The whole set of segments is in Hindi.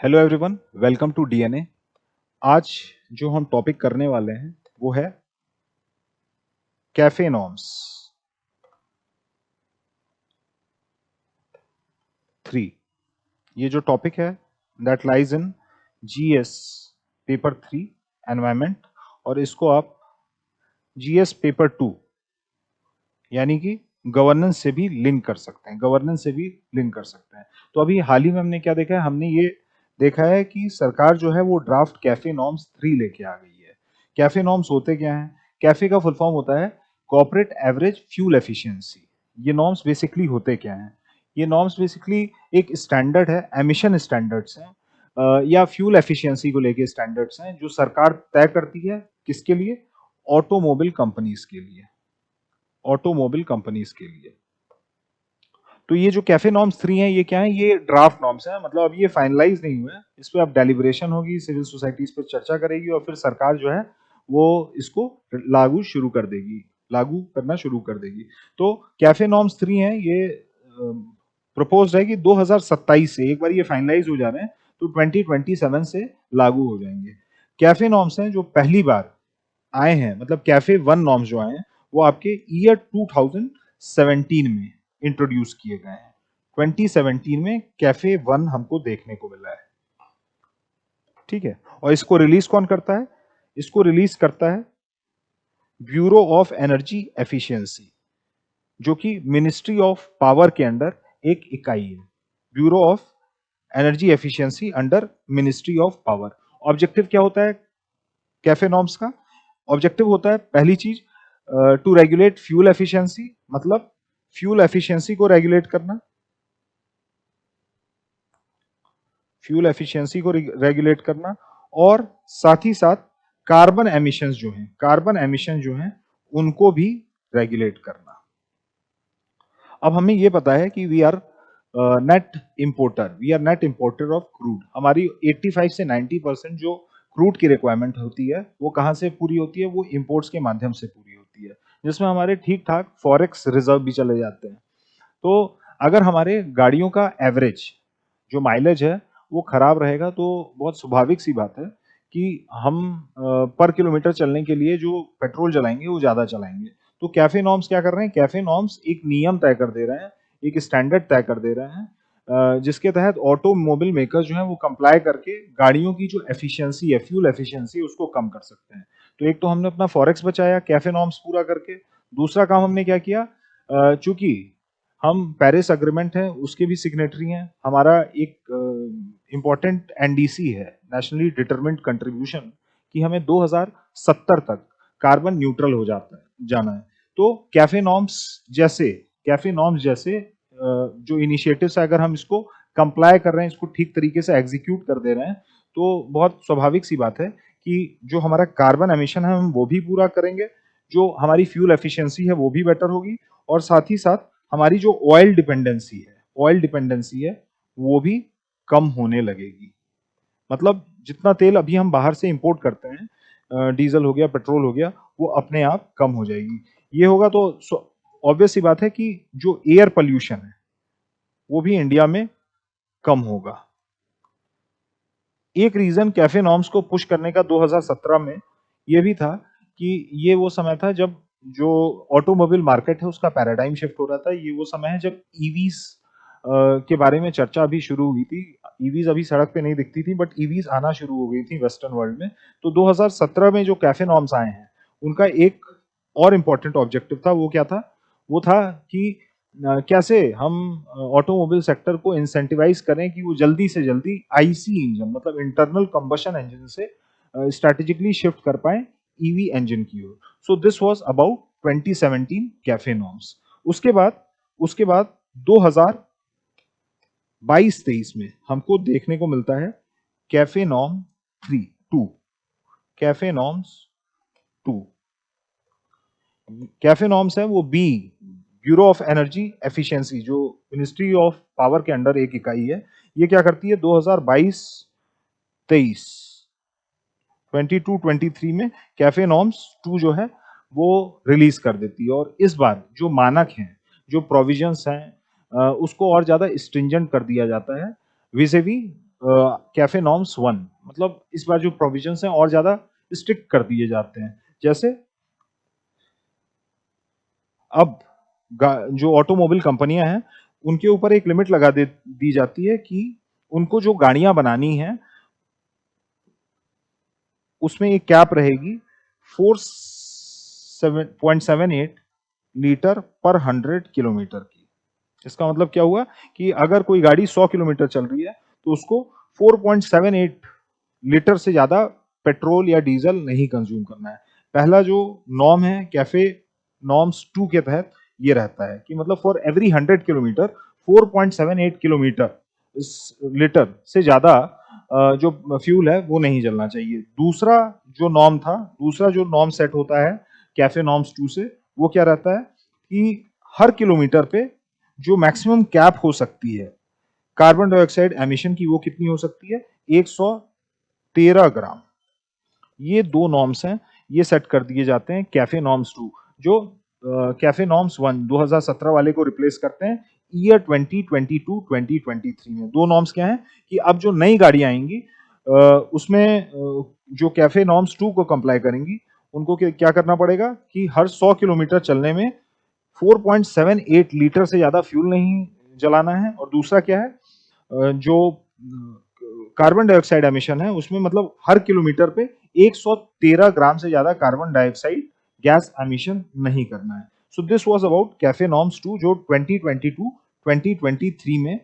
Hello everyone, welcome to DNA. आज जो हम टॉपिक करने वाले हैं वो है कैफे नॉर्म्स 3। ये जो टॉपिक है that lies in GS paper 3 environment, और इसको आप जीएस पेपर 2 यानी कि गवर्नेंस से भी लिंक कर सकते हैं, तो अभी हाल ही में हमने क्या देखा है, हमने ये देखा है कि सरकार जो है वो ड्राफ्ट कैफे नॉर्म्स 3 लेके आ गई है। कैफे नॉर्म्स होते क्या हैं? कैफे का फुल फॉर्म होता है कॉर्पोरेट एवरेज फ्यूल एफिशिएंसी। ये नॉर्म्स बेसिकली होते क्या हैं? ये नॉर्म्स बेसिकली एक स्टैंडर्ड है, एमिशन स्टैंडर्ड्स हैं, या फ्यूल एफिशिएंसी को लेके स्टैंडर्ड्स हैं जो सरकार तय करती है। किसके लिए? ऑटोमोबाइल कंपनीज के लिए, तो ये जो कैफे नॉर्म्स 3 हैं, ये क्या है? ये ड्राफ्ट नॉर्म्स हैं, मतलब अब ये फाइनलाइज नहीं हुए हैं। इस पे अब डेलिब्रेशन होगी, सिविल सोसाइटी इस पर चर्चा करेगी और फिर सरकार जो है वो इसको लागू करना शुरू कर देगी। तो कैफे नॉर्म्स 3 हैं, ये प्रपोज्ड है कि 2027 से, एक बार ये फाइनलाइज हो जा रहे हैं तो 2027 से लागू हो जाएंगे। कैफे नॉर्म्स हैं जो पहली बार आए हैं, मतलब कैफे 1 नॉर्म्स जो आए हैं वो आपके ईयर 2017 में इंट्रोड्यूस किए गए हैं। 2017 में कैफे 1 हमको देखने को मिला है, ठीक है। और इसको रिलीज कौन करता है? इसको रिलीज करता है ब्यूरो ऑफ एनर्जी एफिशिएंसी, जो कि मिनिस्ट्री ऑफ पावर के अंडर एक इकाई है। Bureau of energy efficiency under ministry of power. Objective क्या होता है कैफे नॉर्म्स का? ऑब्जेक्टिव होता है पहली चीज टू रेगुलेट फ्यूल एफिशिएंसी, मतलब फ्यूल एफिशिएंसी को रेगुलेट करना, और साथ ही साथ कार्बन एमिशंस जो हैं उनको भी रेगुलेट करना। अब हमें ये पता है कि we are net importer of crude. हमारी 85 से 90% जो क्रूड की रिक्वायरमेंट होती है वो कहाँ से पूरी होती है? वो इंपोर्ट्स के माध्यम से पूरी होती है, जिसमें हमारे ठीक ठाक फॉरेक्स रिजर्व भी चले जाते हैं। तो अगर हमारे गाड़ियों का एवरेज जो माइलेज है वो खराब रहेगा तो बहुत स्वाभाविक सी बात है कि हम पर किलोमीटर चलने के लिए जो पेट्रोल जलाएंगे वो ज्यादा चलाएंगे। तो कैफे नॉर्म्स क्या कर रहे हैं? कैफे नॉर्म्स एक नियम तय कर दे रहे हैं, एक स्टैंडर्ड तय कर दे रहे हैं, जिसके तहत ऑटोमोबाइल मेकर्स जो है वो कंप्लाई करके गाड़ियों की जो एफिशिएंसी है, फ्यूल एफिशिएंसी, उसको कम कर सकते हैं। तो एक तो हमने अपना फॉरेक्स बचाया कैफे नॉर्म्स पूरा करके। दूसरा काम हमने क्या किया, चूंकि हम पेरिस अग्रीमेंट है उसके भी सिग्नेटरी हैं, हमारा एक इम्पॉर्टेंट एनडीसी है, नेशनली डिटरमिन्ड कंट्रीब्यूशन, कि हमें 2070 तक कार्बन न्यूट्रल हो जाना है। तो कैफे नॉर्म्स जैसे जो इनिशिएटिव्स अगर हम इसको कंप्लाई कर रहे हैं, इसको ठीक तरीके से एग्जीक्यूट कर दे रहे हैं, तो बहुत स्वाभाविक सी बात है कि जो हमारा कार्बन एमिशन है हम वो भी पूरा करेंगे, जो हमारी फ्यूल एफिशिएंसी है वो भी बेटर होगी, और साथ ही साथ हमारी जो ऑयल डिपेंडेंसी है वो भी कम होने लगेगी। मतलब जितना तेल अभी हम बाहर से इंपोर्ट करते हैं, डीजल हो गया, पेट्रोल हो गया, वो अपने आप कम हो जाएगी। ये होगा तो ऑब्वियस सी बात है कि जो एयर पोल्यूशन है वो भी इंडिया में कम होगा। एक रीजन कैफे नॉर्म्स को पुश करने का 2017 में ये भी था कि ये वो समय था जब जो ऑटोमोबाइल मार्केट है उसका पैराडाइम शिफ्ट हो रहा था। ये वो समय है जब ईवीज के बारे में चर्चा अभी शुरू हुई थी। ईवीज अभी सड़क पे नहीं दिखती थी, बट ईवीज आना शुरू हो गई थी वेस्टर्न वर्ल्ड में। तो 2017 में जो कैफे नॉर्म्स आए हैं उनका एक और इम्पोर्टेंट ऑब्जेक्टिव था। वो क्या था? वो था कि कैसे हम ऑटोमोबाइल सेक्टर को इंसेंटिवाइज करें कि वो जल्दी से जल्दी आईसी इंजन, मतलब इंटरनल कंबशन इंजन से स्ट्रेटेजिकली शिफ्ट कर पाए ईवी इंजन की ओर। So this was about 2017 CAFE norms. उसके बाद 2022-23 में हमको देखने को मिलता है CAFE norm 2 CAFE norms 2 CAFE norms है वो B, bureau of energy efficiency, जो मिनिस्ट्री ऑफ पावर के अंडर एक इकाई है। ये क्या करती है? 2022-23 22-23 में कैफे नॉर्म्स 2 जो है वो रिलीज कर देती है, और इस बार जो मानक हैं, जो प्रोविजंस हैं, उसको और ज्यादा स्ट्रिंजेंट कर दिया जाता है विज़ेवी कैफे नॉर्म्स 1, मतलब इस बार जो प्रोविजंस हैं और ज्यादा स्ट्रिक्ट कर दिए जाते हैं। जैसे अब जो ऑटोमोबाइल कंपनियां हैं उनके ऊपर एक लिमिट लगा दी जाती है कि उनको जो गाड़ियां बनानी है उसमें एक कैप रहेगी 4.78 लीटर पर 100 किलोमीटर की। इसका मतलब क्या हुआ कि अगर कोई गाड़ी 100 किलोमीटर चल रही है तो उसको 4.78 लीटर से ज्यादा पेट्रोल या डीजल नहीं कंज्यूम करना है। पहला जो नॉर्म है कैफे नॉर्म्स 2 के तहत ये रहता है कि मतलब for every 100 kilometre 4.78 kilometre litre से ज्यादा जो फ्यूल है वो नहीं जलना चाहिए। दूसरा जो नॉर्म सेट होता है कैफे नॉर्म्स 2 से, वो क्या रहता है कि हर किलोमीटर पे जो मैक्सिमम कैप हो सकती है कार्बन डाइऑक्साइड एमिशन की, वो कितनी हो सकती है 113 ग्राम। ये दो नॉर्म्स हैं, ये सेट कर दिए जाते हैं कैफे नॉर्म्स 2, जो कैफे नॉर्म्स 1 2017 वाले को रिप्लेस करते हैं ईयर 2022-2023 में। दो नॉर्म्स क्या हैं कि अब जो नई गाड़ियां आएंगी उसमें जो कैफे नॉर्म्स 2 को कंप्लाई करेंगी उनको क्या करना पड़ेगा कि हर 100 किलोमीटर चलने में 4.78 लीटर से ज्यादा फ्यूल नहीं जलाना है। और दूसरा क्या है जो कार्बन डाइऑक्साइड एमिशन है उसमें मतलब हर किलोमीटर पे 113 ग्राम से ज्यादा कार्बन डाइऑक्साइड गैस एमिशन नहीं करना है। सो this was about cafe norms 2 जो 2022-2023 में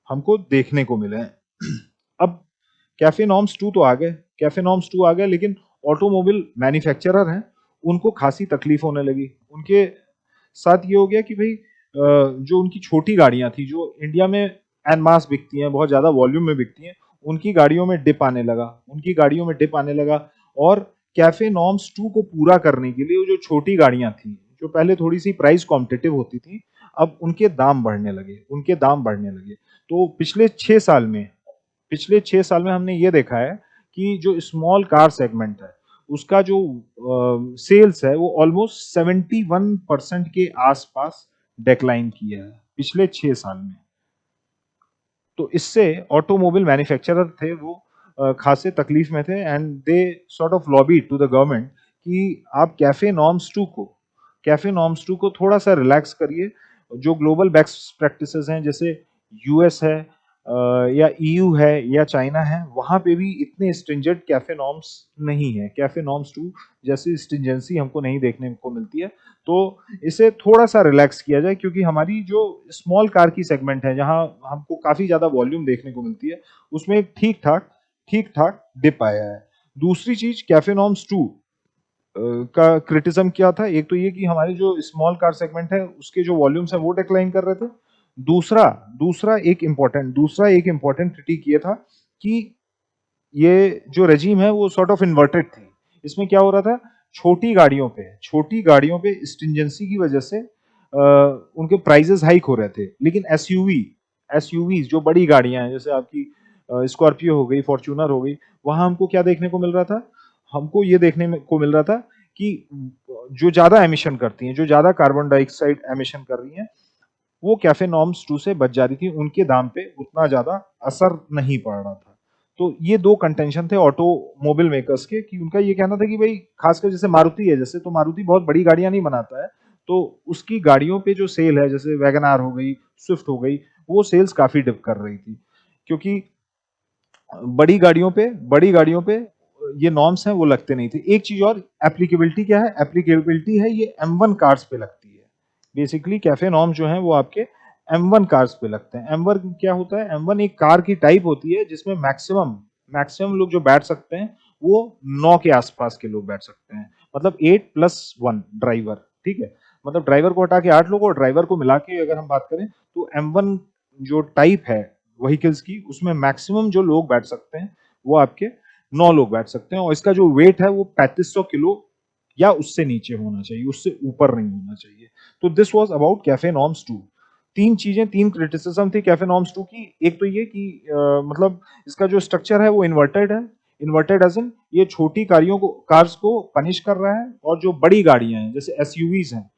हमको देखने को मिले हैं। अब कैफे नॉर्म्स 2 तो आ गए, कैफे नॉर्म्स 2 आ गए, लेकिन ऑटोमोबाइल मैन्युफैक्चरर हैं उनको खासी तकलीफ होने लगी। उनके साथ ये हो गया कि भाई जो उनकी छोटी गाड़ियां थी जो इंडिया में एन मास बिकती हैं, बहुत ज्यादा वॉल्यूम में बिकती हैं, उनकी गाड़ियों में डिप आने लगा। और कैफे नॉर्म्स 2 को पूरा करने के लिए वो जो छोटी गाड़ियां थी जो पहले थोड़ी सी प्राइस कॉम्पिटिटिव होती थी, अब उनके दाम बढ़ने लगे। तो पिछले 6 साल में हमने ये देखा है कि जो स्मॉल कार सेगमेंट है उसका जो सेल्स है वो ऑलमोस्ट 71% के आसपास डेक्लाइन किया है पिछले 6 साल में। तो इससे ऑटोमोबाइल मैन्युफैक्चरर थे वो खासे तकलीफ में थे and they sort of lobby to the government कि आप कैफे नॉर्म्स 2 को थोड़ा सा रिलैक्स करिए। जो ग्लोबल बेस्ट प्रैक्टिसेस हैं जैसे यूएस है या ईयू है या चाइना है, वहां पे भी इतने स्ट्रिंजेंट कैफे नॉर्म्स नहीं है। कैफे नॉर्म्स 2 जैसी स्ट्रिंजेंसी हमको नहीं देखने को मिलती है। तो इसे थोड़ा सा रिलैक्स किया जाए क्योंकि हमारी जो स्मॉल कार की सेगमेंट है जहां हमको काफी ज्यादा वॉल्यूम देखने को मिलती है उसमें ठीक ठाक डिप आया है। दूसरी चीज कैफे नॉर्म्स 2 का क्रिटिज्म क्या था, एक तो ये कि हमारे जो स्मॉल कार सेगमेंट है उसके जो वॉल्यूम्स है वो डिक्लाइन कर रहे थे। दूसरा दूसरा एक इम्पोर्टेंट क्रिटिक ये था कि ये जो रेजीम है वो सॉर्ट ऑफ इन्वर्टेड थी। इसमें क्या हो रहा था, छोटी गाड़ियों पे स्ट्रिंजेंसी की वजह से उनके प्राइसेस हाइक हो रहे थे, लेकिन एसयूवी जो बड़ी गाड़ियां हैं जैसे आपकी स्कॉर्पियो हो गई, फॉर्च्यूनर हो गई, वहां हमको क्या देखने को मिल रहा था, हमको ये देखने को मिल रहा था कि जो ज्यादा एमिशन करती हैं, जो ज्यादा कार्बन डाइऑक्साइड एमिशन कर रही हैं, वो कैफे नॉर्म्स 2 से बच जा रही थी, उनके दाम पे उतना ज्यादा असर नहीं पड़ रहा था। तो ये दो कंटेंशन थे ऑटोमोबाइल मेकर्स के कि उनका ये कहना था कि भाई खासकर जैसे मारुति है, जैसे तो मारुति बहुत बड़ी गाड़ियां नहीं बनाता है, तो उसकी गाड़ियों पे जो सेल है जैसे वैगन आर हो गई, स्विफ्ट हो गई, वो सेल्स काफी डिप कर रही थी क्योंकि बड़ी गाड़ियों पे ये नॉर्म्स हैं वो लगते नहीं थे। एक चीज और, एप्लीकेबिलिटी है ये M1 कार्स पे लगती है। बेसिकली कैफे नॉर्म्स जो हैं वो आपके M1 कार्स पे लगते हैं। M1 क्या होता है, M1 एक कार की टाइप होती है जिसमें मैक्सिमम लोग जो बैठ सकते हैं वो 9 के आसपास के लोग बैठ सकते हैं, मतलब 8+1 ड्राइवर, ठीक है, मतलब ड्राइवर को हटा के 8 लोग और ड्राइवर को मिला के अगर हम बात करें तो M1 जो टाइप है व्हीकल्स की उसमें मैक्सिमम जो लोग बैठ सकते हैं वो आपके 9 लोग बैठ सकते हैं और इसका जो वेट है वो 3500 किलो या उससे नीचे होना चाहिए, उससे ऊपर नहीं होना चाहिए। तो this was about cafe norms 2। तीन क्रिटिसिज्म थी कैफे नॉर्म्स 2 की। एक तो ये कि मतलब इसका जो स्ट्रक्चर है वो इन्वर्टेड एज इन ये छोटी कार्स को पनिश कर रहा है और जो बड़ी गाड़ियां हैं जैसे एसयूवीज हैं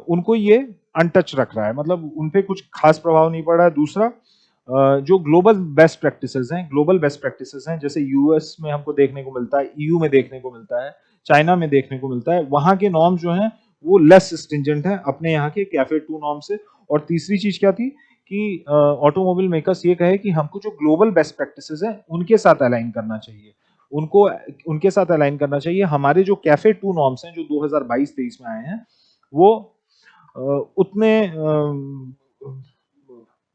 उनको ये अनटच रख रहा है, मतलब उन पे कुछ खास प्रभाव नहीं पड़ रहा है। दूसरा जो ग्लोबल बेस्ट प्रैक्टिसेस हैं, ग्लोबल बेस्ट प्रैक्टिसेस हैं, जैसे यूएस में हमको देखने को मिलता है, ईयू में देखने को मिलता है, चाइना में देखने को मिलता है, वहां के नॉर्म्स जो हैं वो लेस स्ट्रिंजेंट है अपने यहाँ के कैफे 2 नॉर्म से। और तीसरी चीज क्या थी कि ऑटोमोबाइल मेकर्स ये कहे कि हमको जो ग्लोबल बेस्ट प्रैक्टिसेस हैं उनके साथ अलाइन करना चाहिए, उनको उनके साथ अलाइन करना चाहिए। हमारे जो कैफे 2 नॉर्म्स हैं जो 2022-23 में आए हैं वो उतने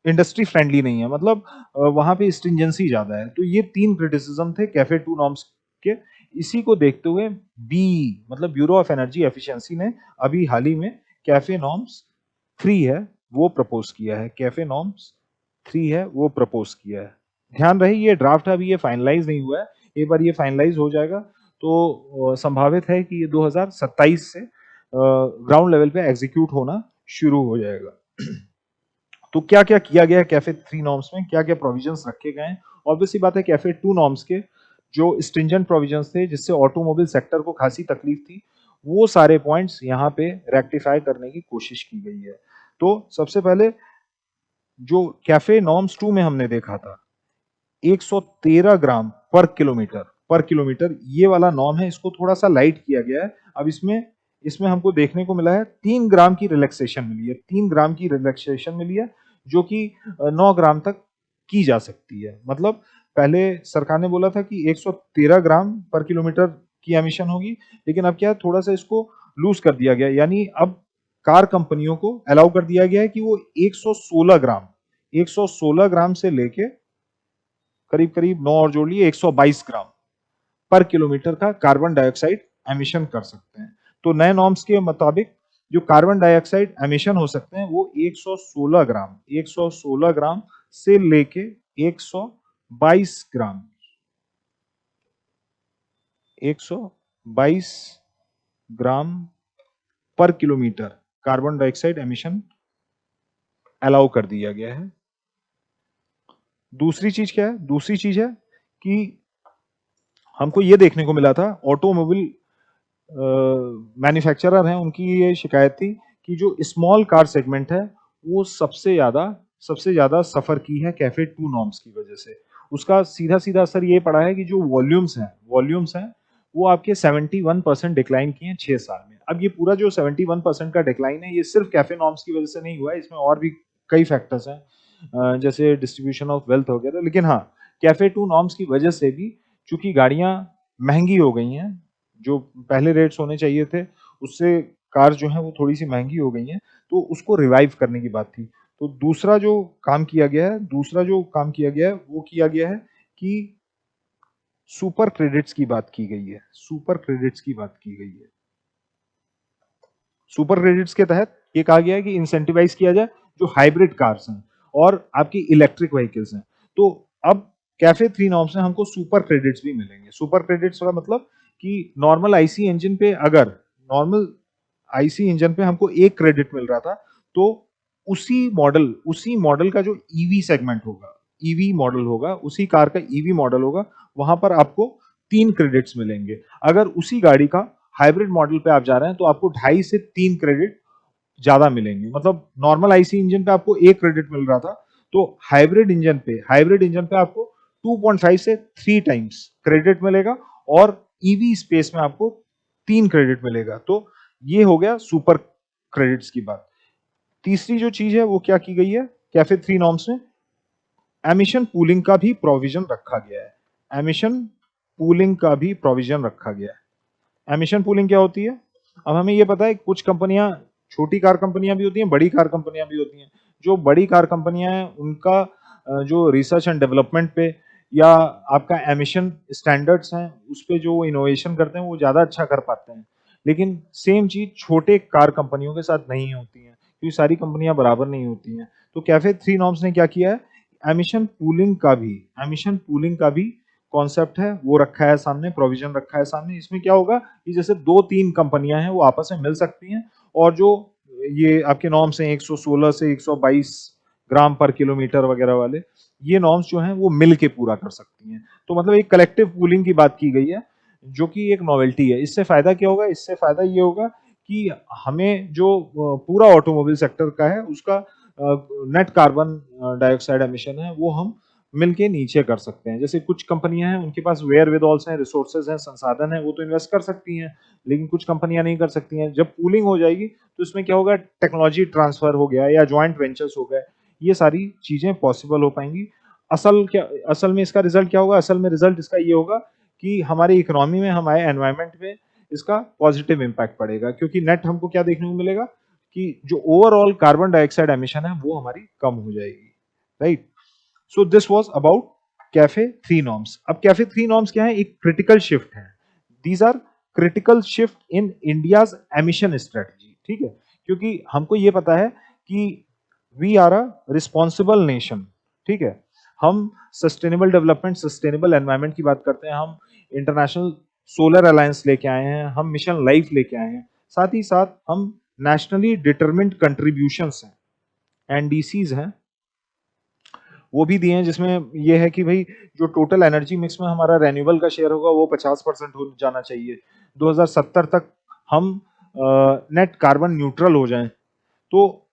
इंडस्ट्री फ्रेंडली नहीं है, मतलब वहां पे स्ट्रिंजेंसी ज्यादा है। तो ये 3 क्रिटिसिज्म थे कैफे 2 नॉर्म्स के। इसी को देखते हुए बी मतलब ब्यूरो ऑफ एनर्जी एफिशिएंसी ने अभी हाल ही में कैफे नॉर्म्स 3 है वो प्रपोज किया है, कैफे नॉर्म्स 3 है वो प्रपोज किया है। ध्यान रहे ये ड्राफ्ट अभी ये फाइनलाइज नहीं हुआ है, एक बार ये फाइनलाइज हो जाएगा तो संभावित है कि ये 2027 से ग्राउंड लेवल पे एग्जीक्यूट होना शुरू हो जाएगा। तो क्या क्या किया गया है कैफे 3 नॉर्म्स में, क्या क्या प्रोविजंस रखे गए हैं? ऑब्वियसली बात है कैफे 2 नॉर्म्स के जो स्ट्रिंजेंट प्रोविजंस थे जिससे ऑटोमोबाइल सेक्टर को खासी तकलीफ थी, वो सारे पॉइंट्स यहाँ पे रेक्टिफाई करने की कोशिश की गई है। तो सबसे पहले जो कैफे नॉर्म्स 2 में हमने देखा था 113 ग्राम पर किलोमीटर ये वाला नॉर्म है, इसको थोड़ा सा लाइट किया गया है। अब इसमें इसमें हमको देखने को मिला है 3 ग्राम की रिलैक्सेशन मिली है, 3 ग्राम की रिलैक्सेशन मिली है जो कि 9 ग्राम तक की जा सकती है। मतलब पहले सरकार ने बोला था कि 113 ग्राम पर किलोमीटर की एमिशन होगी, लेकिन अब क्या है थोड़ा सा इसको लूज कर दिया गया, यानी अब कार कंपनियों को अलाउ कर दिया गया है कि वो 116 ग्राम से लेके करीब करीब 9 और जोड़ लिए 122 ग्राम पर किलोमीटर का कार्बन डाइऑक्साइड एमिशन कर सकते हैं। तो नए नॉर्म्स के मुताबिक जो कार्बन डाइऑक्साइड एमिशन हो सकते हैं वो 116 ग्राम से लेके 122 ग्राम 122 ग्राम पर kilometre carbon dioxide emission allow कर दिया गया है। दूसरी चीज क्या है? दूसरी चीज है कि हमको ये देखने को मिला था ऑटोमोबाइल मैन्युफैक्चरर हैं उनकी ये शिकायत थी कि जो स्मॉल कार सेगमेंट है वो सबसे ज्यादा सफर की है कैफे 2 नॉर्म्स की वजह से। उसका सीधा सीधा असर ये पड़ा है कि जो वॉल्यूम्स हैं वो आपके 71% डिक्लाइन किए हैं 6 साल में। अब ये पूरा जो 71% का डिक्लाइन है ये सिर्फ कैफे नॉर्म्स की वजह से नहीं हुआ है, इसमें और भी कई फैक्टर्स हैं जैसे डिस्ट्रीब्यूशन ऑफ वेल्थ वगैरह। लेकिन हाँ, कैफे 2 नॉर्म्स की वजह से भी चूंकि गाड़ियां महंगी हो गई हैं, जो पहले रेट्स होने चाहिए थे उससे कार जो है वो थोड़ी सी महंगी हो गई हैं, तो उसको रिवाइव करने की बात थी। तो दूसरा जो काम किया गया है वो किया गया है कि सुपर क्रेडिट्स की बात की गई है। सुपर क्रेडिट्स के तहत ये कहा गया है कि इंसेंटिवाइज किया जाए जो हाइब्रिड कार्स हैं और आपकी इलेक्ट्रिक व्हीकल्स हैं। तो अब कैफे 3 नॉर्म्स में हमको सुपर क्रेडिट्स भी मिलेंगे। सुपर क्रेडिट्स का मतलब कि नॉर्मल आईसी इंजन पे हमको 1 क्रेडिट मिल रहा था, तो उसी मॉडल का जो ईवी सेगमेंट होगा, ईवी मॉडल होगा, उसी कार का ईवी मॉडल होगा, वहां पर आपको 3 क्रेडिट्स मिलेंगे। अगर उसी गाड़ी का हाइब्रिड मॉडल पे आप जा रहे हैं तो आपको 2.5 से 3 क्रेडिट ज्यादा मिलेंगे। मतलब नॉर्मल आईसी इंजन पे आपको 1 क्रेडिट मिल रहा था, तो हाइब्रिड इंजन पे आपको 2.5 से 3 टाइम्स क्रेडिट मिलेगा और ईवी स्पेस में आपको 3 क्रेडिट मिलेगा। तो ये हो गया सुपर क्रेडिट्स की बात। तीसरी जो चीज है वो क्या की गई है कैफे 3 नॉर्म्स में, एमिशन पूलिंग का भी प्रोविजन रखा गया है। एमिशन पूलिंग क्या होती है? अब हमें ये पता है कुछ कंपनियां, छोटी कार कंपनियां भी होती हैं, बड़ी कार कंपनियां भी होती हैं। जो बड़ी कार कंपनियां हैं उनका जो रिसर्च एंड डेवलपमेंट पे या आपका एमिशन स्टैंडर्ड्स हैं उस पे जो इनोवेशन करते हैं वो ज्यादा अच्छा कर पाते हैं। लेकिन सेम चीज छोटे कार कंपनियों के साथ नहीं होती है क्योंकि सारी कंपनियां बराबर नहीं होती हैं। तो कैफे 3 नॉर्म्स ने क्या किया है, एमिशन पूलिंग का भी कॉन्सेप्ट है वो रखा है सामने, प्रोविजन रखा है सामने। इसमें क्या होगा कि जैसे 2-3 कंपनियां हैं वो आपस में मिल सकती हैं और जो ये आपके नॉर्म्स हैं 116 से 122 ग्राम पर किलोमीटर वगैरह वाले, ये नॉर्म्स जो हैं वो मिल के पूरा कर सकती हैं। तो मतलब एक कलेक्टिव पूलिंग की बात की गई है जो कि एक नॉवेल्टी है। इससे फायदा क्या होगा? इससे फायदा ये होगा कि हमें जो पूरा ऑटोमोबाइल सेक्टर का है उसका नेट कार्बन डाइऑक्साइड एमिशन है वो हम मिलके नीचे कर सकते हैं। जैसे कुछ कंपनियां हैं उनके पास वेयर विदॉल्स हैं, रिसोर्सेज हैं, संसाधन है, वो तो इन्वेस्ट कर सकती हैं, लेकिन कुछ कंपनियां नहीं कर सकती हैं। जब पूलिंग हो जाएगी तो इसमें क्या होगा, टेक्नोलॉजी ट्रांसफर हो गया या ज्वाइंट वेंचर्स हो गए, ये सारी चीजें पॉसिबल हो पाएंगी। असल में इसका रिजल्ट क्या होगा, असल में रिजल्ट इसका ये होगा कि हमारी इकोनॉमी में, हमारे एनवायरमेंट में इसका पॉजिटिव इम्पैक्ट पड़ेगा, क्योंकि नेट हमको क्या देखने को मिलेगा कि जो ओवरऑल कार्बन डाइऑक्साइड एमिशन है वो हमारी कम हो जाएगी, right. So this was about CAFE 3 norms. अब कैफे 3 नॉर्म्स क्या है, एक क्रिटिकल शिफ्ट है। These are critical shift in India's emission strategy, ठीक है, क्योंकि हमको ये पता है कि we are a responsible nation, ठीक है। हम सस्टेनेबल डेवलपमेंट, सस्टेनेबल एनवायरमेंट की बात करते हैं, हम इंटरनेशनल सोलर अलायंस लेके आए हैं, हम मिशन लाइफ लेके आए हैं, साथ ही साथ हम नेशनली डिटरमिन्ड कंट्रीब्यूशंस हैं, एनडीसीज हैं, वो भी दिए हैं, जिसमें ये है कि भाई जो टोटल एनर्जी मिक्स में हमारा रेन्यूएबल का शेयर होगा वो 50% हो जाना चाहिए। 2070 तक हम नेट कार्बन न्यूट्रल हो जाएं। तो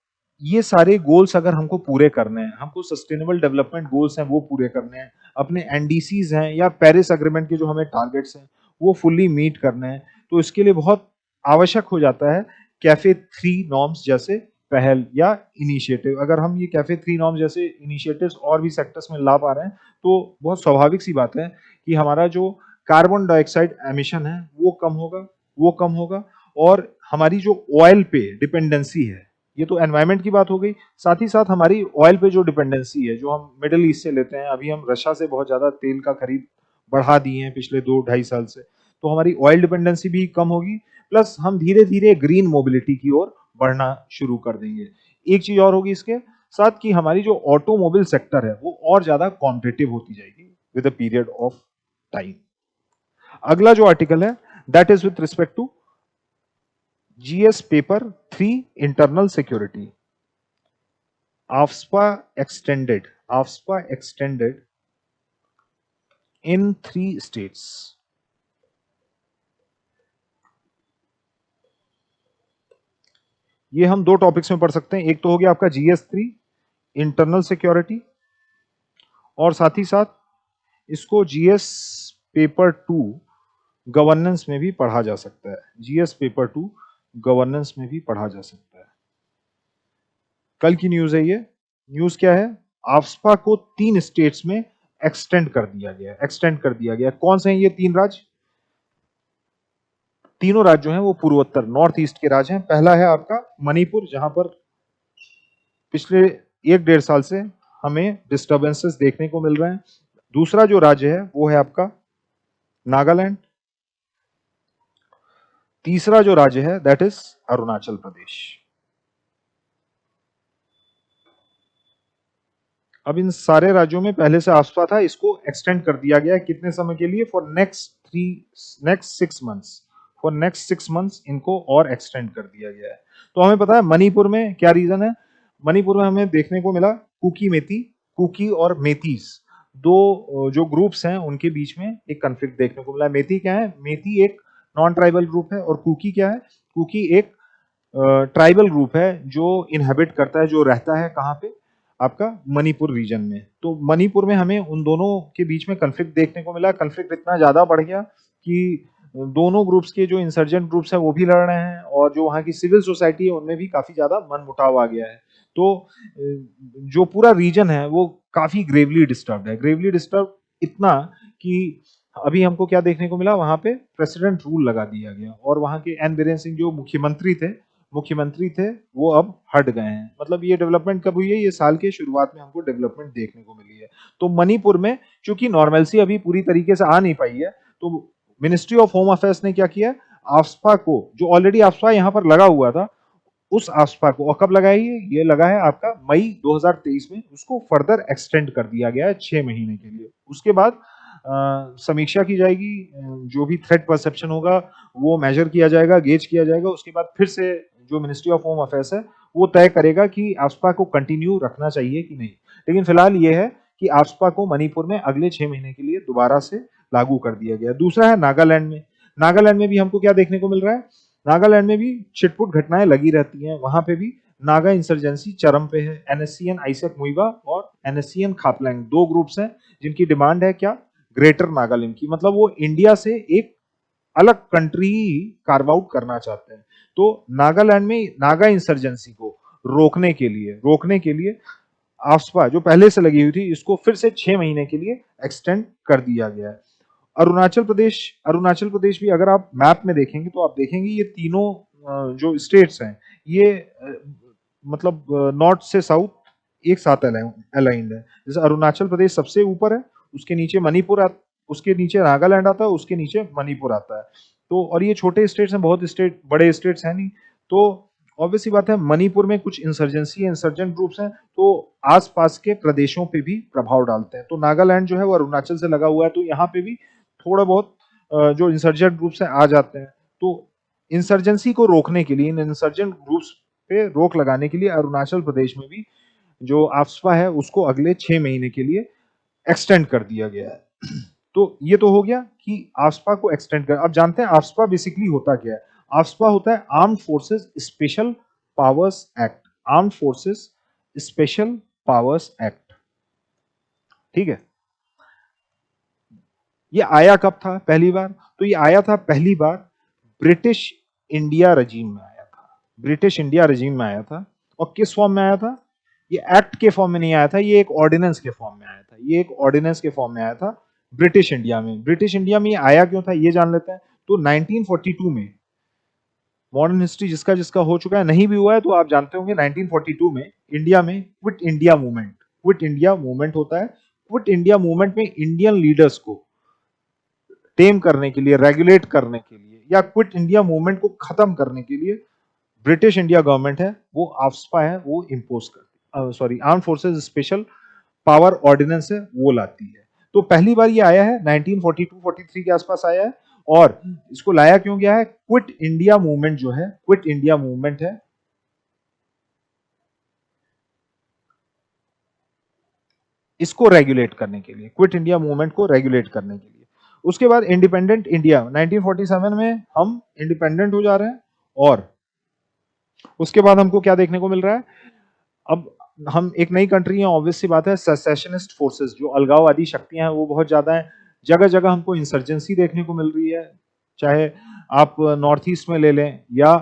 ये सारे गोल्स अगर हमको पूरे करने हैं, हमको सस्टेनेबल डेवलपमेंट गोल्स हैं वो पूरे करने हैं, अपने एनडीसीज हैं या पेरिस एग्रीमेंट के जो हमें टारगेट्स हैं वो फुल्ली मीट करने हैं, तो इसके लिए बहुत आवश्यक हो जाता है कैफे 3 नॉर्म्स जैसे पहल या इनिशिएटिव। अगर हम ये कैफे 3 नॉर्म्स जैसे इनिशिएटिव्स और भी सेक्टर्स में ला पा रहे हैं तो बहुत स्वाभाविक सी बात है कि हमारा जो कार्बन डाइऑक्साइड एमिशन है वो कम होगा, और हमारी जो ऑयल पे डिपेंडेंसी है, ये तो एनवायरमेंट की बात हो गई, साथ ही साथ हमारी ऑयल पे जो डिपेंडेंसी है जो हम मिडिल ईस्ट से लेते हैं, अभी हम रशिया से बहुत ज्यादा तेल का खरीद बढ़ा दिए हैं पिछले 2-2.5 साल से, तो हमारी ऑयल डिपेंडेंसी भी कम होगी, प्लस हम धीरे धीरे ग्रीन मोबिलिटी की ओर बढ़ना शुरू कर देंगे। एक चीज और होगी इसके साथ कि हमारी जो ऑटोमोबाइल सेक्टर है वो और ज्यादा कॉम्पिटिटिव होती जाएगी with a period of time. अगला जो आर्टिकल है that is with respect to GS paper 3 internal security. AFSPA extended in 3 states। ये हम 2 टॉपिक्स में पढ़ सकते हैं, एक तो हो गया आपका GS3 इंटरनल सिक्योरिटी, और साथ ही साथ इसको GS पेपर 2 गवर्नेंस में भी पढ़ा जा सकता है। GS पेपर 2 गवर्नेंस में भी पढ़ा जा सकता है। कल की न्यूज है ये। न्यूज क्या है, आफ्सपा को 3 स्टेट्स में एक्सटेंड कर दिया गया। कौन से हैं ये 3 राज्य? तीनों राज्य जो हैं वो पूर्वोत्तर नॉर्थ ईस्ट के राज्य हैं। पहला है आपका मणिपुर, जहां पर पिछले 1-1.5 साल से हमें डिस्टर्बेंसेस देखने को मिल रहे हैं। दूसरा जो राज्य है वो है आपका नागालैंड। तीसरा जो राज्य है दैट इज अरुणाचल प्रदेश। अब इन सारे राज्यों में पहले से आफ्सपा था, इसको एक्सटेंड कर दिया गया कितने समय के लिए? फॉर नेक्स्ट 6 मंथ्स इनको और एक्सटेंड कर दिया गया है। तो हमें पता है मणिपुर में क्या रीजन है। मणिपुर में हमें देखने को मिला कुकी और मेतीस, दो जो ग्रुप्स हैं उनके बीच में एक कन्फ्लिक्ट देखने को मिला। मेती क्या है? मेती एक नॉन ट्राइबल ग्रुप है, और कुकी क्या है? कुकी एक ट्राइबल ग्रुप है जो इनहेबिट करता है, जो रहता है कहाँ पे? आपका मणिपुर रीजन में। तो मणिपुर में हमें उन दोनों के बीच में कन्फ्लिक्ट देखने को मिला। कन्फ्लिक्ट इतना ज्यादा बढ़ गया कि दोनों ग्रुप्स के जो इंसर्जेंट ग्रुप्स हैं वो भी लड़ रहे हैं, और जो वहाँ की सिविल सोसाइटी है उनमें भी काफी ज्यादा मनमुटाव आ गया है। तो जो पूरा रीजन है वो काफी ग्रेवली डिस्टर्ब्ड है। ग्रेवली डिस्टर्ब इतना कि अभी हमको क्या देखने को मिला, वहां पे प्रेसिडेंट रूल लगा दिया गया, और वहां के एन बीरेन सिंह जो मुख्यमंत्री थे वो अब हट गए हैं। मतलब ये डेवलपमेंट कब हुई है? ये साल के शुरुआत में हमको डेवलपमेंट देखने को मिली है। तो मणिपुर में चूंकि नॉर्मलसी अभी पूरी तरीके से आ नहीं पाई है, तो मिनिस्ट्री ऑफ होम अफेयर्स ने क्या किया, आफ्सपा को, जो ऑलरेडी आफ्सपा यहाँ पर लगा हुआ था, उस आफ्सपा को, और कब लगा है ये लगा है आपका मई 2023 में, उसको फर्दर एक्सटेंड कर दिया गया है 6 महीने के लिए। उसके बाद समीक्षा की जाएगी, जो भी थ्रेट परसेप्शन होगा वो मेजर किया जाएगा, गेज किया जाएगा। उसके बाद फिर से जो मिनिस्ट्री ऑफ होम अफेयर्स है वो तय करेगा कि आफ्सपा को कंटिन्यू रखना चाहिए कि नहीं। लेकिन फिलहाल ये है कि आफ्सपा को मणिपुर में अगले 6 महीने के लिए दोबारा से लागू कर दिया गया। दूसरा है नागालैंड में। नागालैंड में भी हमको क्या देखने को मिल रहा है? नागालैंड में भी छिटपुट घटनाएं लगी रहती हैं, वहां पे भी नागा इंसर्जेंसी चरम पे है। एनएससीएन आइसक मुइवा और एनएससीएन खापलैंग दो ग्रुप्स हैं जिनकी डिमांड है क्या, ग्रेटर नागालैंड की, मतलब वो इंडिया से एक अलग कंट्री कार्व आउट करना चाहते हैं। तो नागालैंड में नागा इंसर्जेंसी को रोकने के लिए आफ्सपा जो पहले से लगी हुई थी इसको फिर से 6 महीने के लिए एक्सटेंड कर दिया गया है। अरुणाचल प्रदेश भी अगर आप मैप में देखेंगे तो आप देखेंगे ये तीनों जो स्टेट्स हैं ये मतलब नॉर्थ से साउथ एक साथ अलाइंड है। जैसे अरुणाचल प्रदेश सबसे ऊपर है, उसके नीचे उसके नीचे नागालैंड आता है, उसके नीचे मणिपुर आता है। तो और ये छोटे स्टेट्स हैं, बहुत बड़े स्टेट्स हैं नहीं। तो ऑब्वियस सी बात है मणिपुर में कुछ इंसर्जेंट ग्रुप्स हैं तो आसपास के प्रदेशों पे भी प्रभाव डालते हैं। तो नागालैंड जो है वो अरुणाचल से लगा हुआ है, तो यहाँ पे भी थोड़ा बहुत जो इंसर्जेंट ग्रुप्स हैं आ जाते हैं। तो इंसर्जेंसी को रोकने के लिए, इन इंसर्जेंट ग्रुप्स पे रोक लगाने के लिए अरुणाचल प्रदेश में भी जो आफ्सपा है उसको अगले 6 महीने के लिए एक्सटेंड कर दिया गया है। तो ये तो हो गया कि आफ्सपा को एक्सटेंड कर। अब जानते हैं आफ्सपा बेसिकली होता क्या है। आफ्सपा होता है armed forces special powers act. Armed forces special powers act, ठीक है। ये आया कब था पहली बार? तो ये आया था पहली बार ब्रिटिश इंडिया रजीम में आया था। ब्रिटिश इंडिया रजीम में आया था। और किस फॉर्म में आया था? ये एक्ट के फॉर्म में नहीं आया था, ये एक ऑर्डिनेंस के फॉर्म में आया था। ये एक ऑर्डिनेंस के फॉर्म में आया था ब्रिटिश इंडिया में। ब्रिटिश इंडिया में ये आया क्यों था ये जान लेते हैं। तो 1942 में, मॉडर्न हिस्ट्री जिसका जिसका हो चुका है नहीं भी हुआ है तो आप जानते होंगे 1942 में इंडिया में क्विट इंडिया मूवमेंट होता है। क्विट इंडिया मूवमेंट में इंडियन लीडर्स को टेम करने के लिए, रेगुलेट करने के लिए या क्विट इंडिया मूवमेंट को खत्म करने के लिए ब्रिटिश इंडिया गवर्नमेंट है वो आफ्सपा है वो इम्पोज करती, arm forces special power ordinance है वो लाती है। तो पहली बार ये आया है 1942-43 के आसपास आया है। और इसको लाया क्यों गया है? क्विट इंडिया मूवमेंट जो है, क्विट इंडिया मूवमेंट है, इसको रेगुलेट करने के लिए, क्विट इंडिया मूवमेंट को रेगुलेट करने के लिए। उसके बाद इंडिपेंडेंट इंडिया 1947 में हम इंडिपेंडेंट हो जा रहे हैं। और उसके बाद हमको क्या देखने को मिल रहा है? अब हम एक नई कंट्री है, ऑब्वियस सी बात है सेसेशनिस्ट फोर्सेस जो अलगाववादी शक्तियां हैं वो बहुत ज्यादा हैं। जगह जगह हमको इंसर्जेंसी देखने को मिल रही है, चाहे आप नॉर्थ ईस्ट में ले लें या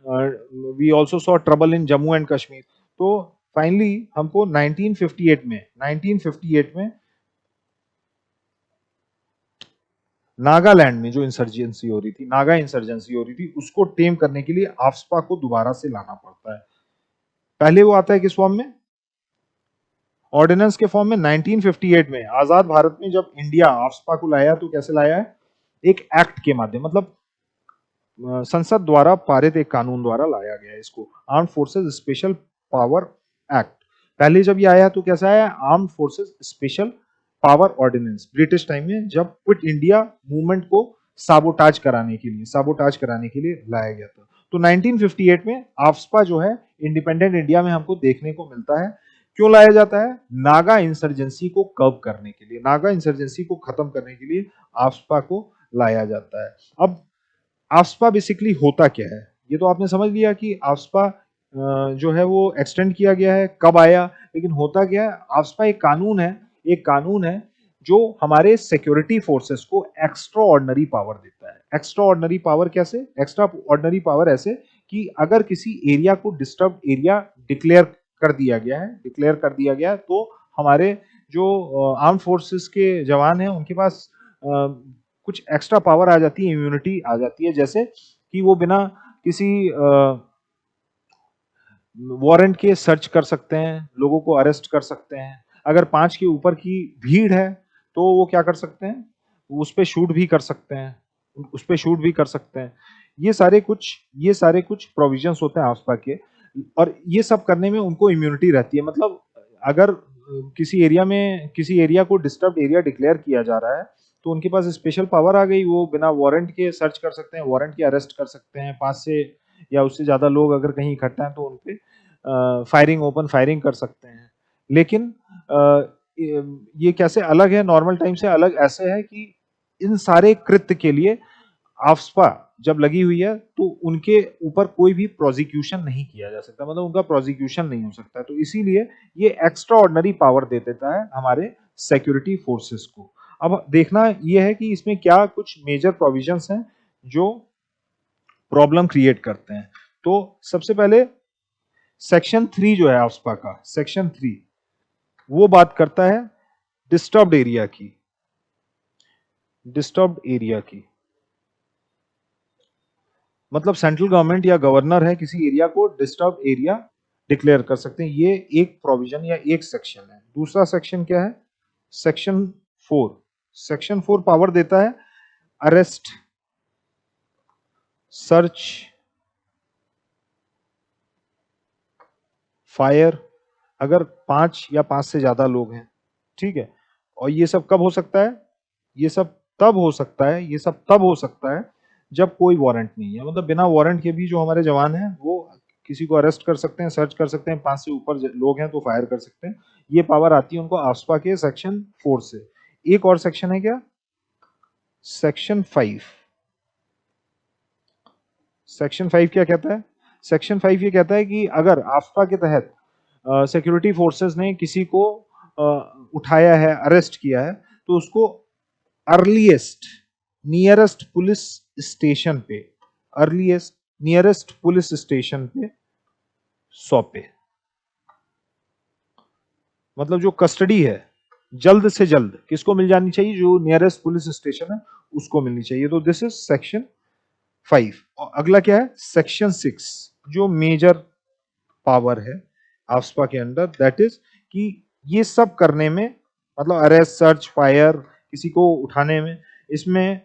we also saw trouble in Jammu and Kashmir. तो फाइनली हमको 1958 में नागालैंड में जो इंसर्जेंसी हो रही थी, नागा इंसर्जेंसी हो रही थी, उसको टेम करने के लिए आफ्सपा को दोबारा से लाना पड़ता है। पहले वो आता है किस फॉर्म में? ऑर्डिनेंस के फॉर्म में। 1958 में आजाद भारत में जब इंडिया आफ्सपा को लाया तो कैसे लाया है? एक एक्ट के माध्यम, मतलब संसद द्वारा पारित एक कानून द्वारा लाया गया है इसको, arm forces special power act. पहले जब ये आया तो कैसा आया? Arm forces special power ordinance, British time में जब क्विट इंडिया मूवमेंट को साबोटाज कराने के लिए लाया गया था। तो 1958 में आफ्सपा जो है इंडिपेंडेंट इंडिया में हमको देखने को मिलता है। क्यों लाया जाता है? नागा इंसर्जेंसी को कर्ब करने के लिए, नागा इंसर्जेंसी को खत्म करने के लिए आफ्सपा को लाया जाता है। अब आफ्सपा बेसिकली होता क्या है ये तो आपने समझ लिया कि आफ्सपा जो है वो एक्सटेंड किया गया है, कब आया, लेकिन होता क्या है? आफ्सपा एक कानून है जो हमारे सिक्योरिटी फोर्सेस को एक्स्ट्रा ऑर्डिनरी पावर देता है। एक्स्ट्रा ऑर्डिनरी पावर कैसे? एक्स्ट्रा ऑर्डिनरी पावर ऐसे कि अगर किसी एरिया को डिस्टर्ब एरिया डिक्लेयर कर दिया गया तो हमारे जो आर्म फोर्सेस के जवान हैं उनके पास कुछ एक्स्ट्रा पावर आ जाती है, इम्यूनिटी आ जाती है, जैसे कि वो बिना किसी वारंट के सर्च कर सकते हैं, लोगों को अरेस्ट कर सकते हैं। अगर 5 के ऊपर की भीड़ है तो वो क्या कर सकते हैं? उस पे शूट भी कर सकते हैं। ये सारे कुछ प्रोविजंस होते हैं आफ्सपा के। और ये सब करने में उनको इम्यूनिटी रहती है। मतलब अगर किसी एरिया को डिस्टर्ब एरिया डिक्लेयर किया जा रहा है तो उनके पास स्पेशल पावर आ गई, वो बिना वारंट के सर्च कर सकते हैं, वारंट के अरेस्ट कर सकते हैं। 5 से या उससे ज्यादा लोग अगर कहीं इकट्ठा हैं तो उनपे ओपन फायरिंग कर सकते हैं। लेकिन ये कैसे अलग है नॉर्मल टाइम से? अलग ऐसे है कि इन सारे कृत्य के लिए आफ्सपा जब लगी हुई है तो उनके ऊपर कोई भी प्रोसिक्यूशन नहीं किया जा सकता, मतलब उनका प्रोसिक्यूशन नहीं हो सकता। तो इसीलिए ये एक्स्ट्रा ऑर्डिनरी पावर दे देता है हमारे सिक्योरिटी फोर्सेस को। अब देखना ये है कि इसमें क्या कुछ मेजर प्रोविजंस हैं जो प्रॉब्लम क्रिएट करते हैं। तो सबसे पहले सेक्शन 3 जो है आफ्सपा का, सेक्शन 3 वो बात करता है डिस्टर्ब्ड एरिया की, डिस्टर्ब्ड एरिया की। मतलब सेंट्रल गवर्नमेंट या गवर्नर है किसी एरिया को डिस्टर्ब एरिया डिक्लेयर कर सकते हैं। ये एक प्रोविजन या एक सेक्शन है। दूसरा सेक्शन क्या है? सेक्शन 4। सेक्शन 4 पावर देता है अरेस्ट, सर्च, फायर, अगर 5 या 5 से ज्यादा लोग हैं, ठीक है। और ये सब कब हो सकता है? ये सब तब हो सकता है, ये सब तब हो सकता है जब कोई वारंट नहीं है। मतलब बिना वारंट के भी जो हमारे जवान हैं वो किसी को अरेस्ट कर सकते हैं, सर्च कर सकते हैं, 5 से ऊपर लोग हैं तो फायर कर सकते हैं। ये पावर आती है उनको आफ्सपा के सेक्शन 4 से। एक और सेक्शन है क्या? सेक्शन 5। सेक्शन 5 क्या कहता है? सेक्शन 5 ये कहता है कि अगर आफ्सपा के तहत सिक्योरिटी फोर्सेस ने किसी को उठाया है, अरेस्ट किया है, तो उसको अर्लीएस्ट नियरेस्ट पुलिस स्टेशन पे, अर्लीएस्ट नियरेस्ट पुलिस स्टेशन पे सौंपे। मतलब जो कस्टडी है जल्द से जल्द किसको मिल जानी चाहिए? जो नियरेस्ट पुलिस स्टेशन है उसको मिलनी चाहिए। तो दिस इज सेक्शन 5। और अगला क्या है? सेक्शन 6 जो मेजर पावर है आफ्सपा के अंडर, दैट इज कि ये सब करने में, मतलब अरेस्ट, सर्च, फायर, किसी को उठाने में, इसमें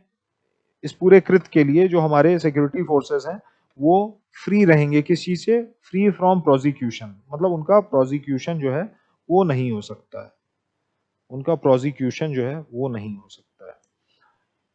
इस पूरे कृत्य के लिए जो हमारे सिक्योरिटी फोर्सेस हैं वो फ्री रहेंगे। किस चीज से? Free from prosecution. मतलब उनका प्रोसिक्यूशन जो है वो नहीं हो सकता है, उनका प्रोसिक्यूशन जो है वो नहीं हो सकता है।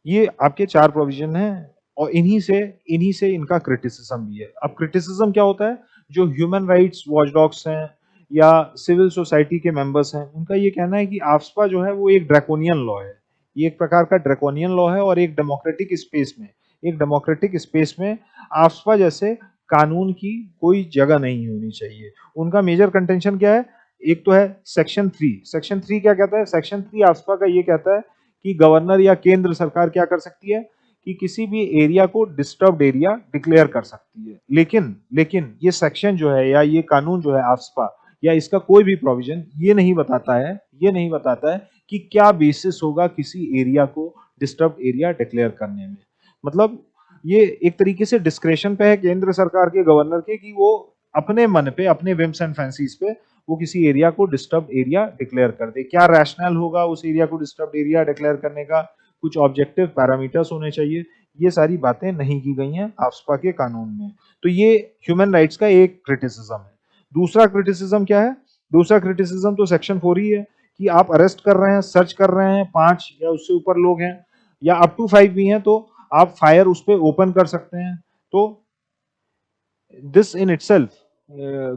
ये आपके 4 प्रोविजन हैं और इन्हीं से इनका क्रिटिसिज्म भी है। अब क्रिटिसिज्म क्या होता है? जो ह्यूमन राइट्स वॉचडॉग्स हैं या सिविल सोसाइटी के मेंबर्स हैं, उनका ये कहना है कि आफ्सपा जो है वो एक ड्रैकोनियन लॉ है। ये एक प्रकार का ड्रैकोनियन लॉ है और एक डेमोक्रेटिक स्पेस में, एक डेमोक्रेटिक स्पेस में आफ्सपा जैसे कानून की कोई जगह नहीं होनी चाहिए। उनका मेजर कंटेंशन क्या है? एक तो है सेक्शन 3। सेक्शन 3 क्या कहता है? सेक्शन 3 आफ्सपा का ये कहता है कि गवर्नर या केंद्र सरकार क्या कर सकती है कि किसी भी एरिया को डिस्टर्ब्ड एरिया डिक्लेयर कर सकती है। लेकिन लेकिन ये सेक्शन जो है या ये कानून जो है आफ्सपा या इसका कोई भी प्रोविजन ये नहीं बताता है, ये नहीं बताता है कि क्या बेसिस होगा किसी एरिया को डिस्टर्ब्ड एरिया डिक्लेयर करने में। मतलब ये एक तरीके से डिस्क्रेशन पे है केंद्र सरकार के, गवर्नर के, कि वो अपने मन पे, अपने विम्स एंड फैंसीज पे वो किसी एरिया को डिस्टर्ब एरिया डिक्लेयर कर दे। क्या रैशनल होगा उस एरिया को डिस्टर्ब एरिया डिक्लेयर करने का? कुछ ऑब्जेक्टिव पैरामीटर्स होने चाहिए। ये सारी बातें नहीं की गई हैं आफ्सपा के कानून में। तो ये ह्यूमन राइट्स का एक क्रिटिसिज्म है। दूसरा क्रिटिसिज्म क्या है? दूसरा क्रिटिसिज्म तो सेक्शन 4 ही है कि आप अरेस्ट कर रहे हैं, सर्च कर रहे हैं, 5 या उससे ऊपर लोग हैं या अप टू 5 भी हैं, तो आप फायर उस पर ओपन कर सकते हैं। तो this in itself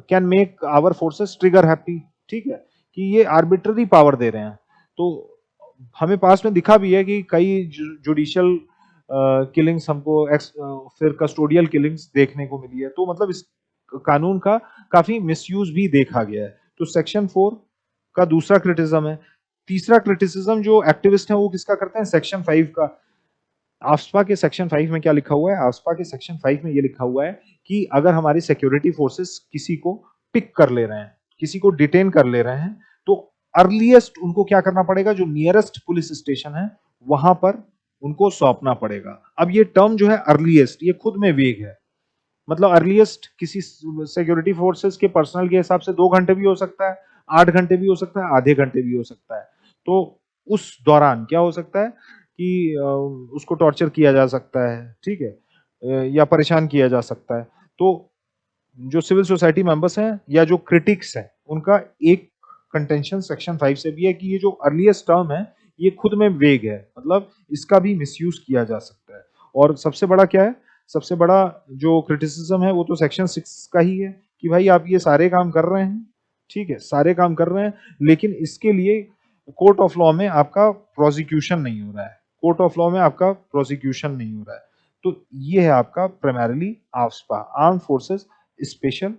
can make our forces trigger happy. ठीक है, कि ये आर्बिट्ररी पावर दे रहे हैं। तो हमें पास में दिखा भी है कि कई जुडिशियल किलिंग्स हमको फिर कस्टोडियल किलिंग्स देखने को मिली है। तो मतलब इस कानून का काफी मिसयूज भी देखा गया है। तो सेक्शन 4 का दूसरा क्रिटिसिज्म है। तीसरा क्रिटिसिज्म जो एक्टिविस्ट हैं वो किसका करते हैं? सेक्शन 5 का। आफ्सपा के सेक्शन 5 में क्या लिखा हुआ है? आफ्सपा के सेक्शन 5 में ये लिखा हुआ है कि अगर हमारी सिक्योरिटी फोर्सेस किसी को पिक कर ले रहे हैं, किसी को डिटेन कर ले रहे हैं, तो अर्लीएस्ट उनको क्या करना पड़ेगा? जो नियरेस्ट पुलिस स्टेशन है वहां पर उनको सौंपना पड़ेगा। अब ये टर्म जो है अर्लीएस्ट, ये खुद में वेग है। मतलब अर्लीएस्ट किसी सिक्योरिटी फोर्सेस के पर्सनल के हिसाब से 2 घंटे भी हो सकता है, 8 घंटे भी हो सकता है, आधे घंटे भी हो सकता है। तो उस दौरान क्या हो सकता है कि उसको टॉर्चर किया जा सकता है, ठीक है, या परेशान किया जा सकता है। तो जो सिविल सोसाइटी मेंबर्स हैं या जो क्रिटिक्स हैं, उनका एक कंटेंशन सेक्शन 5 से भी है कि ये जो अर्लीएस्ट टर्म है ये खुद में वेग है, मतलब इसका भी मिसयूज किया जा सकता है। और सबसे बड़ा क्या है? सबसे बड़ा जो क्रिटिसिज्म है वो तो सेक्शन 6 का ही है कि भाई आप ये सारे काम कर रहे हैं, ठीक है, सारे काम कर रहे हैं, लेकिन इसके लिए कोर्ट ऑफ लॉ में आपका प्रोसिक्यूशन नहीं हो रहा है, कोर्ट ऑफ लॉ में आपका प्रोसिक्यूशन नहीं हो रहा है। तो ये है आपका primarily AFSPA, arm forces special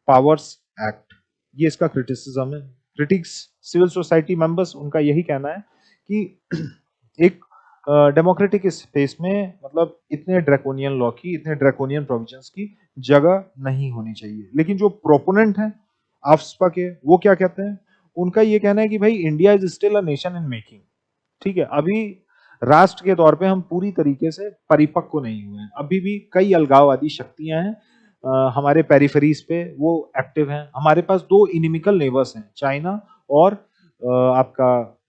powers act. ये इसका क्रिटिसिज्म है। क्रिटिक्स, सिविल सोसाइटी मेंबर्स, उनका यही कहना है कि एक डेमोक्रेटिक स्पेस में मतलब इतने ड्रैकोनियन लॉ की, इतने ड्रैकोनियन प्रोविजंस की जगह नहीं होनी चाहिए। लेकिन जो प्रोपोनेंट हैं आफ्सपा के, वो क्या कहते हैं? उनका ये कहना है कि भाई India is still a nation in making. ठीक है, अभी राष्ट्र के तौर पे हम पूरी तरीके से परिपक्व नहीं हुए हैं। अभी भी कई अलगाववादी शक्तियां हैं हमारे पेरिफेरीज पे, वो एक्टिव हैं। हमारे पास दो इनिमिकल नेबर्स हैं, चाइना और आपका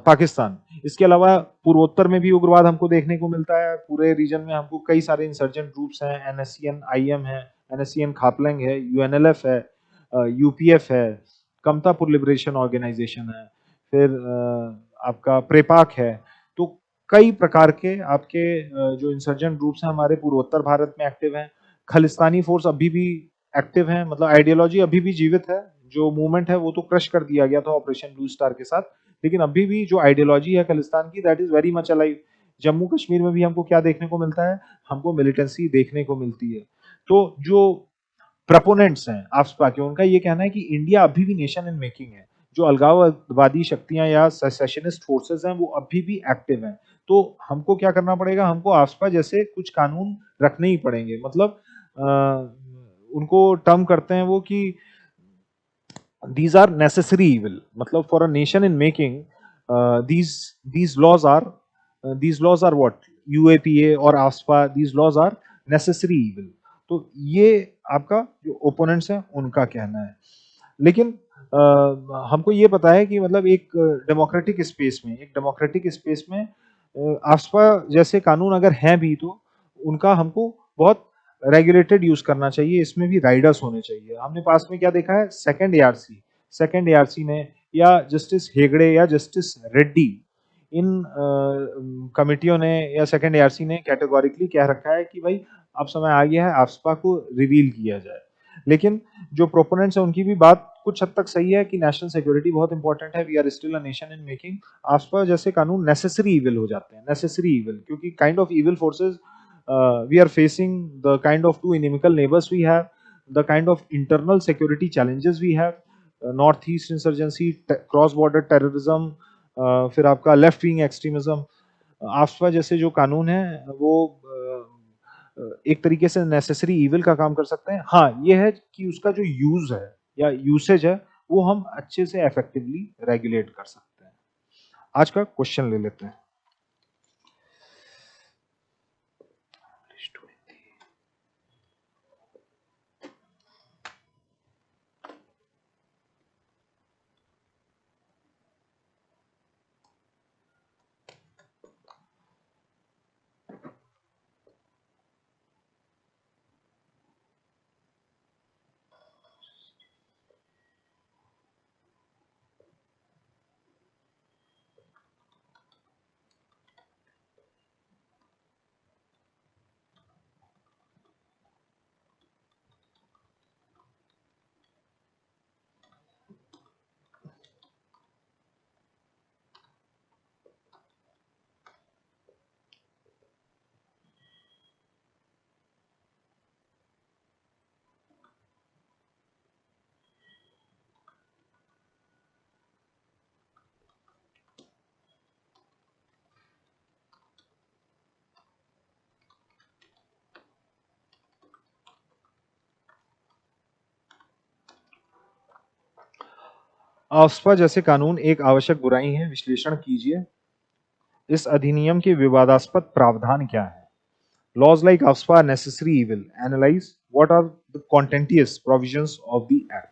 पाकिस्तान। इसके अलावा पूर्वोत्तर में भी उग्रवाद हमको देखने को मिलता है। पूरे रीजन में हमको कई सारे इंसर्जेंट ग्रुप्स हैं, एनएससीएन आईएम है, एनएससीएन खापलैंग है, यूएनएलएफ है, यूपीएफ है, कमतापुर लिबरेशन ऑर्गेनाइजेशन है, फिर आपका प्रेपाक है। तो कई प्रकार के आपके जो इंसर्जेंट ग्रुप्स हैं हमारे पूर्वोत्तर भारत में एक्टिव हैं। खालिस्तानी फोर्स अभी भी एक्टिव हैं, मतलब आइडियोलॉजी अभी भी जीवित है। जो मूवमेंट है वो तो क्रश कर दिया गया था ऑपरेशन ब्लू स्टार के साथ, लेकिन अभी भी जो आइडियोलॉजी है खालिस्तान की, that is very much alive. Jammu Kashmir में भी हमको क्या देखने को मिलता है? हमको मिलिटेंसी देखने को मिलती है। तो जो प्रपोनेंट्स हैं आफ्सपा के, उनका ये कहना है कि इंडिया अभी भी नेशन इन मेकिंग है। जो अलगाववादी शक्तियां या सेसेशनिस्ट फोर्सेस हैं वो अभी भी एक्टिव हैं। तो हमको क्या करना पड़ेगा? हमको आफ्सपा जैसे कुछ कानून रखने ही पड़ेंगे। मतलब उनको टर्म करते हैं वो कि these are necessary evil, मतलब for a nation in making these laws are what UAPA और AFSPA, these laws are necessary evil। तो ये आपका जो ओपोनेंट्स हैं उनका कहना है। लेकिन हमको ये पता है कि मतलब एक डेमोक्रेटिक स्पेस में आफ्सपा जैसे कानून अगर हैं भी, तो उनका हमको बहुत रेगुलेटेड यूज करना चाहिए। इसमें भी राइडर्स होने चाहिए। हमने पास में क्या देखा है? सेकंड एआरसी ने या जस्टिस हेगड़े या जस्टिस रेड्डी, इन कमिटियों ने या सेकंड एआरसी ने कैटेगोरिकली कह रखा है कि भाई अब समय आ गया है आफ्सपा को रिवील किया जाए। लेकिन जो प्रोपोनेंट्स है उनकी भी बात कुछ हद तक सही है कि नेशनल सिक्योरिटी बहुत इंपॉर्टेंट है, we are still a nation in making. AFSPA जैसे कानून नेसेसरी इविल हो जाते हैं, नेसेसरी इविल, क्योंकि kind of evil forces we are facing, the kind of two inimical neighbors we have, the kind of internal security challenges we have, northeast insurgency, cross border terrorism, फिर आपका लेफ्ट विंग एक्सट्रीमिज्म। आफ्सपा जैसे जो कानून है वो एक तरीके से नेसेसरी इविल का काम कर सकते हैं। हाँ, ये है कि उसका जो यूज है या यूसेज है वो हम अच्छे से इफेक्टिवली रेगुलेट कर सकते हैं। आज का क्वेश्चन ले लेते हैं। आफ्सपा जैसे कानून एक आवश्यक बुराई है, विश्लेषण कीजिए। इस अधिनियम के विवादास्पद प्रावधान क्या है? Laws like AFSPA are necessary evil. Analyze what are the contentious provisions of the Act.